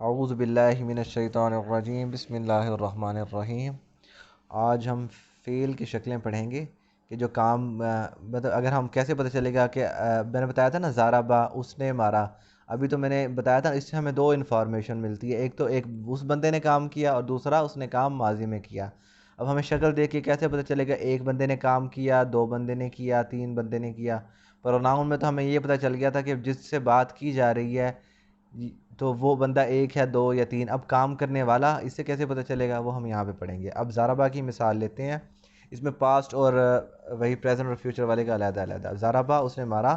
اعوذ باللہ من الشیطان الرجیم، بسم اللہ الرحمن الرحیم۔ آج ہم فعل کی شکلیں پڑھیں گے کہ جو کام مطلب اگر ہم کیسے پتہ چلے گا کہ میں نے بتایا تھا نا ضربا اس نے مارا، ابھی تو میں نے بتایا تھا اس سے ہمیں دو انفارمیشن ملتی ہے، ایک تو ایک اس بندے نے کام کیا اور دوسرا اس نے کام ماضی میں کیا۔ اب ہمیں شکل دیکھ کے کیسے پتہ چلے گا ایک بندے نے کام کیا، دو بندے نے کیا، تین بندے نے کیا؟ پروناؤن میں تو ہمیں یہ پتہ چل گیا تھا کہ جس سے بات کی جا رہی ہے تو وہ بندہ ایک ہے، دو یا تین۔ اب کام کرنے والا اس سے کیسے پتہ چلے گا، وہ ہم یہاں پہ پڑھیں گے۔ اب ضربہ کی مثال لیتے ہیں، اس میں پاسٹ اور وہی پریزنٹ اور فیوچر والے کا علیحدہ علیحدہ۔ ضربہ اس نے مارا،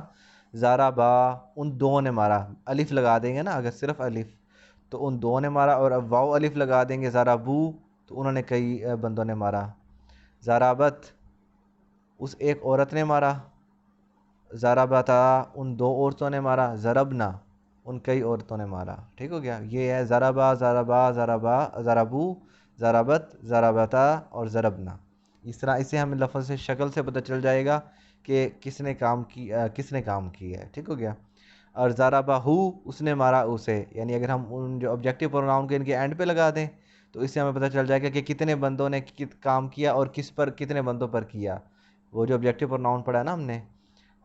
ضربہ ان دو نے مارا، الف لگا دیں گے نا اگر صرف الف تو ان دو نے مارا، اور اب واو الف لگا دیں گے ضربو تو انہوں نے کئی بندوں نے مارا۔ ضربت اس ایک عورت نے مارا، ضربتا ان دو عورتوں نے مارا، ضربنا ان کئی عورتوں نے مارا۔ ٹھیک ہو گیا؟ یہ ہے ضربا، ضربا، ضربا، ضربو، ضربت، ضربتا اور ضربنا۔ اس طرح اسے ہم لفظ سے شکل سے پتہ چل جائے گا کہ کس نے کام کی ہے۔ ٹھیک ہو گیا؟ اور ضربہ ہو اس نے مارا اسے، یعنی اگر ہم ان جو آبجیکٹو پروناؤن کے ان کے اینڈ پہ لگا دیں تو اس سے ہمیں پتہ چل جائے گا کہ کتنے بندوں نے کام کیا اور کس پر، کتنے بندوں پر کیا۔ وہ جو آبجیکٹو پروناؤن پڑھا ہے نا ہم نے،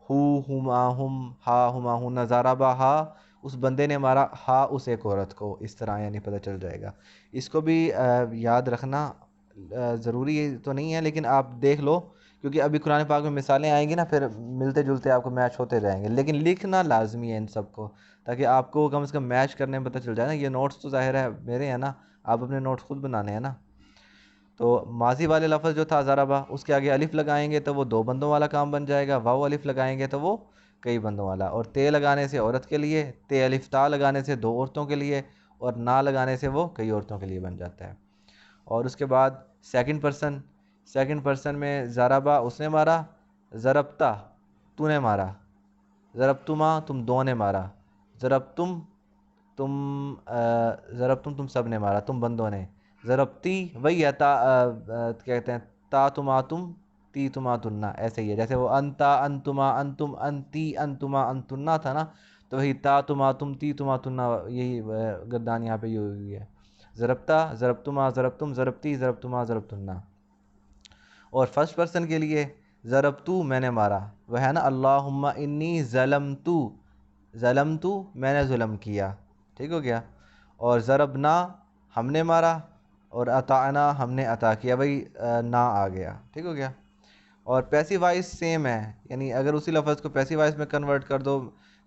ہو، ہما، ہم، ہا، ہما، ہن، ضربہ ہا اس بندے نے مارا ہا اس ایک عورت کو، اس طرح یعنی پتہ چل جائے گا۔ اس کو بھی یاد رکھنا ضروری تو نہیں ہے، لیکن آپ دیکھ لو کیونکہ ابھی قرآن پاک میں مثالیں آئیں گی نا، پھر ملتے جلتے آپ کو میچ ہوتے جائیں گے، لیکن لکھنا لازمی ہے ان سب کو، تاکہ آپ کو کم از کم میچ کرنے میں پتہ چل جائے نا۔ یہ نوٹس تو ظاہر ہے میرے ہیں نا، آپ اپنے نوٹس خود بنانے ہیں نا۔ تو ماضی والے لفظ جو تھا ضربہ، اس کے آگے الف لگائیں گے تو وہ دو بندوں والا کام بن جائے گا، واو الف لگائیں گے تو وہ کئی بندوں والا، اور تے لگانے سے عورت کے لیے، تے الف تا لگانے سے دو عورتوں کے لیے، اور نا لگانے سے وہ کئی عورتوں کے لیے بن جاتا ہے۔ اور اس کے بعد سیکنڈ پرسن میں ضربہ اس نے مارا، ضربتا تو نے مارا، ضربتما تم دو نے مارا، ضربتم تم تم سب نے مارا، تم بندوں نے، ضربتی وہی ہے تا کہتے ہیں تا تما تم، تی تما تننا، ایسے ہی ہے جیسے وہ انتا انتما انتم انتی انتما انتنا تھا نا، تو وہی تا تما تم، تی تما تننا، یہی گردان یہاں پہ یہ ہوئی ہے۔ ضربتا، ضربتما، ضربتم، ضربتی، ضربتما، ضربتنا۔ اور فرسٹ پرسن کے لیے ضربتو میں نے مارا، وہ ہے نا اللہم انی ظلمتو، ظلمتو میں نے ظلم کیا۔ ٹھیک ہو گیا؟ اور ضربنا ہم نے مارا، اور اطعنا ہم نے عطا کیا، وہی نا آ گیا۔ ٹھیک ہو گیا؟ اور پیسیو وائس سیم ہے، یعنی اگر اسی لفظ کو پیسیو وائس میں کنورٹ کر دو،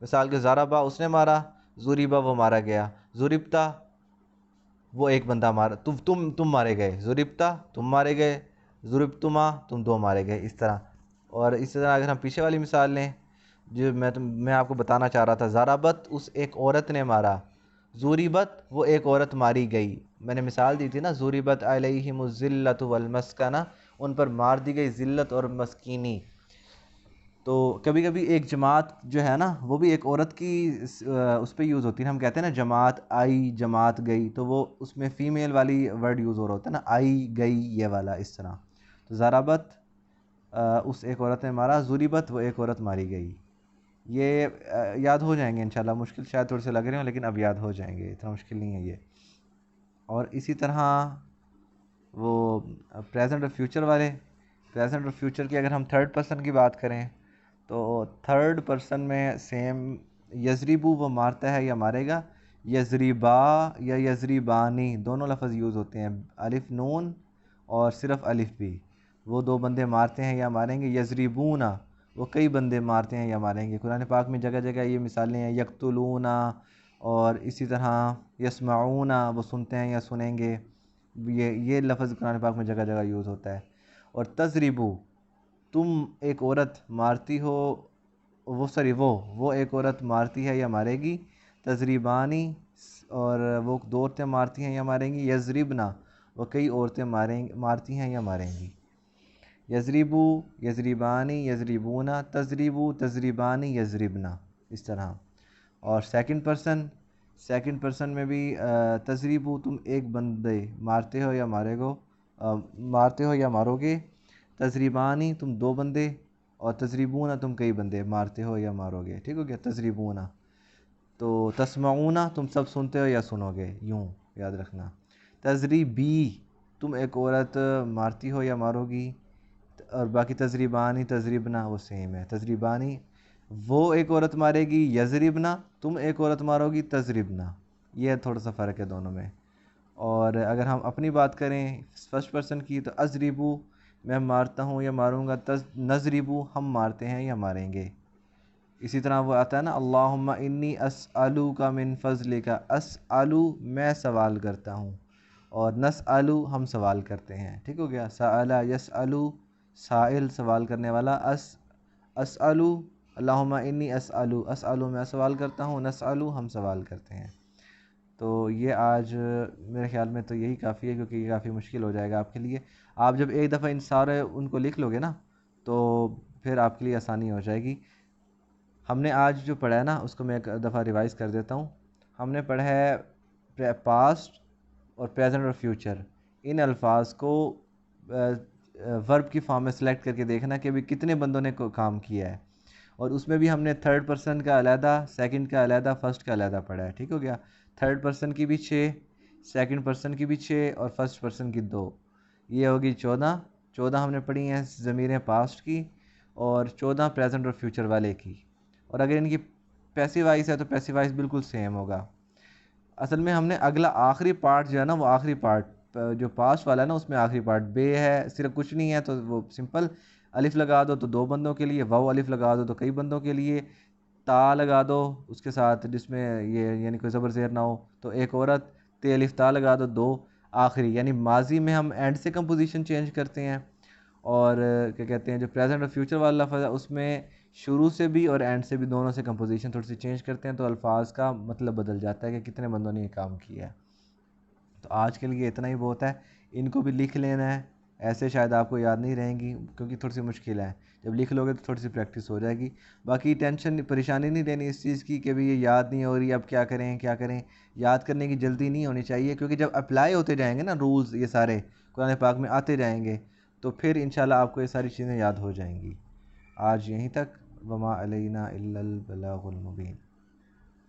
مثال کے ضربا اس نے مارا، ضریبا وہ مارا گیا، ضربتا وہ ایک بندہ مارا، تم مارے گئے، ضربتا تم مارے گئے، ضربتما تم دو مارے گئے، اس طرح۔ اور اس طرح اگر ہم پیچھے والی مثال لیں جو میں آپ کو بتانا چاہ رہا تھا، ضربت اس ایک عورت نے مارا، ضربت وہ ایک عورت ماری گئی۔ میں نے مثال دی تھی نا، ضربت علیہم الذلۃ والمسکنہ، ان پر مار دی گئی ذلت اور مسکینی۔ تو کبھی کبھی ایک جماعت جو ہے نا وہ بھی ایک عورت کی اس پہ یوز ہوتی ہے، ہم کہتے ہیں نا جماعت آئی، جماعت گئی، تو وہ اس میں فیمیل والی ورڈ یوز ہو رہا ہوتا ہے نا، آئی گئی یہ والا، اس طرح۔ تو ضربت اس ایک عورت نے مارا، ضربت وہ ایک عورت ماری گئی۔ یہ یاد ہو جائیں گے انشاءاللہ، مشکل شاید تھوڑے سے لگ رہے ہوں لیکن اب یاد ہو جائیں گے، اتنا مشکل نہیں ہے یہ۔ اور اسی طرح وہ پریزنٹ اور فیوچر والے، پریزنٹ اور فیوچر کی اگر ہم تھرڈ پرسن کی بات کریں تو تھرڈ پرسن میں سیم، یضربو وہ مارتا ہے یا مارے گا، یضربا یا یضربانی دونوں لفظ یوز ہوتے ہیں، الف نون اور صرف الف بھی، وہ دو بندے مارتے ہیں یا ماریں گے، یضربونا وہ کئی بندے مارتے ہیں یا ماریں گے۔ قرآن پاک میں جگہ جگہ یہ مثالیں ہیں، یقتلونا، اور اسی طرح یسمعونا وہ سنتے ہیں یا سنیں گے، یہ لفظ قرآن پاک میں جگہ جگہ یوز ہوتا ہے۔ اور تضربو تم ایک عورت مارتی ہو، وہ ایک عورت مارتی ہے یا مارے گی، تضریبانی اور وہ دو عورتیں مارتی ہیں یا ماریں گی، یضربنا وہ کئی عورتیں مارتی ہیں یا ماریں گی۔ یضربو، یضربانی، یضربونا، تضربو، تضربانی، یضربنا، اس طرح۔ اور سیکنڈ پرسن میں بھی تضربو تم ایک بندے مارتے ہو یا مارو گے، تضریبانی تم دو بندے، اور تضریبون تم کئی بندے مارتے ہو یا مارو گے۔ ٹھیک ہو گیا؟ تضریبون۔ تو تسمعون تم سب سنتے ہو یا سنوگے، یوں یاد رکھنا۔ تضریبی تم ایک عورت مارتی ہو یا مارو گی، اور باقی تضریبانی تضریبنا وہ سیم ہے۔ تضریبانی وہ ایک عورت مارے گی، یضربنا تم ایک عورت مارو گی، تضربنا، یہ تھوڑا سا فرق ہے دونوں میں۔ اور اگر ہم اپنی بات کریں فرسٹ پرسن کی تو اضربو میں مارتا ہوں یا ماروں گا، نضربو ہم مارتے ہیں یا ماریں گے۔ اسی طرح وہ آتا ہے نا اللہم انی اسألوک من فضلک، اسألو میں سوال کرتا ہوں، اور نسألو ہم سوال کرتے ہیں، ٹھیک ہو گیا۔ سأل یسألو سائل سوال کرنے والا، اسألو اللہم انی اسألو، اسألو میں سوال کرتا ہوں، نسألو ہم سوال کرتے ہیں۔ تو یہ آج میرے خیال میں تو یہی کافی ہے، کیونکہ یہ کافی مشکل ہو جائے گا آپ کے لیے۔ آپ جب ایک دفعہ ان سارے ان کو لکھ لو گے نا تو پھر آپ کے لیے آسانی ہو جائے گی۔ ہم نے آج جو پڑھا ہے نا اس کو میں ایک دفعہ ریوائز کر دیتا ہوں۔ ہم نے پڑھا ہے پاسٹ اور پریزنٹ اور فیوچر، ان الفاظ کو ورب کی فارم میں سلیکٹ کر کے دیکھنا کہ ابھی کتنے بندوں نے کام کیا ہے، اور اس میں بھی ہم نے تھرڈ پرسن کا علیحدہ، سیکنڈ کا علیحدہ، فرسٹ کا علیحدہ پڑھا ہے، ٹھیک ہو گیا۔ تھرڈ پرسن کی بھی 6، سیکنڈ پرسن کی بھی 6، اور فرسٹ پرسن کی 2، یہ ہوگی 14 ہم نے پڑھی ہیں ضمیریں پاسٹ کی، اور 14 پریزنٹ اور فیوچر والے کی۔ اور اگر ان کی پیسیو وائس ہے تو پیسیو وائس بالکل سیم ہوگا۔ اصل میں ہم نے اگلا آخری پارٹ جو ہے نا، وہ آخری پارٹ جو پاسٹ والا ہے نا اس میں آخری پارٹ بے ہے، صرف کچھ نہیں ہے، تو وہ سمپل الف لگا دو تو 2 بندوں کے لیے، واو الف لگا دو تو کئی بندوں کے لیے، تا لگا دو اس کے ساتھ جس میں یہ یعنی کوئی زبر زیر نہ ہو تو ایک عورت، تے الف تا لگا دو 2 آخری، یعنی ماضی میں ہم اینڈ سے کمپوزیشن چینج کرتے ہیں، اور کیا کہتے ہیں جو پریزنٹ اور فیوچر والا لفظ ہے اس میں شروع سے بھی اور اینڈ سے بھی دونوں سے کمپوزیشن تھوڑی سی چینج کرتے ہیں، تو الفاظ کا مطلب بدل جاتا ہے کہ کتنے بندوں نے یہ کام کیا ہے۔ تو آج کے لیے اتنا ہی بہت ہے، ان کو بھی لکھ لینا ہے، ایسے شاید آپ کو یاد نہیں رہیں گی کیونکہ تھوڑی سی مشکل ہے، جب لکھ لو گے تو تھوڑی سی پریکٹس ہو جائے گی۔ باقی ٹینشن پریشانی نہیں لینی اس چیز کی کہ بھی یہ یاد نہیں ہو رہی، اب کیا کریں کیا کریں، یاد کرنے کی جلدی نہیں ہونی چاہیے، کیونکہ جب اپلائی ہوتے جائیں گے نا رولز یہ سارے قرآن پاک میں آتے جائیں گے تو پھر انشاءاللہ آپ کو یہ ساری چیزیں یاد ہو جائیں گی۔ آج یہیں تک، وما علینا الا البلاغ المبین۔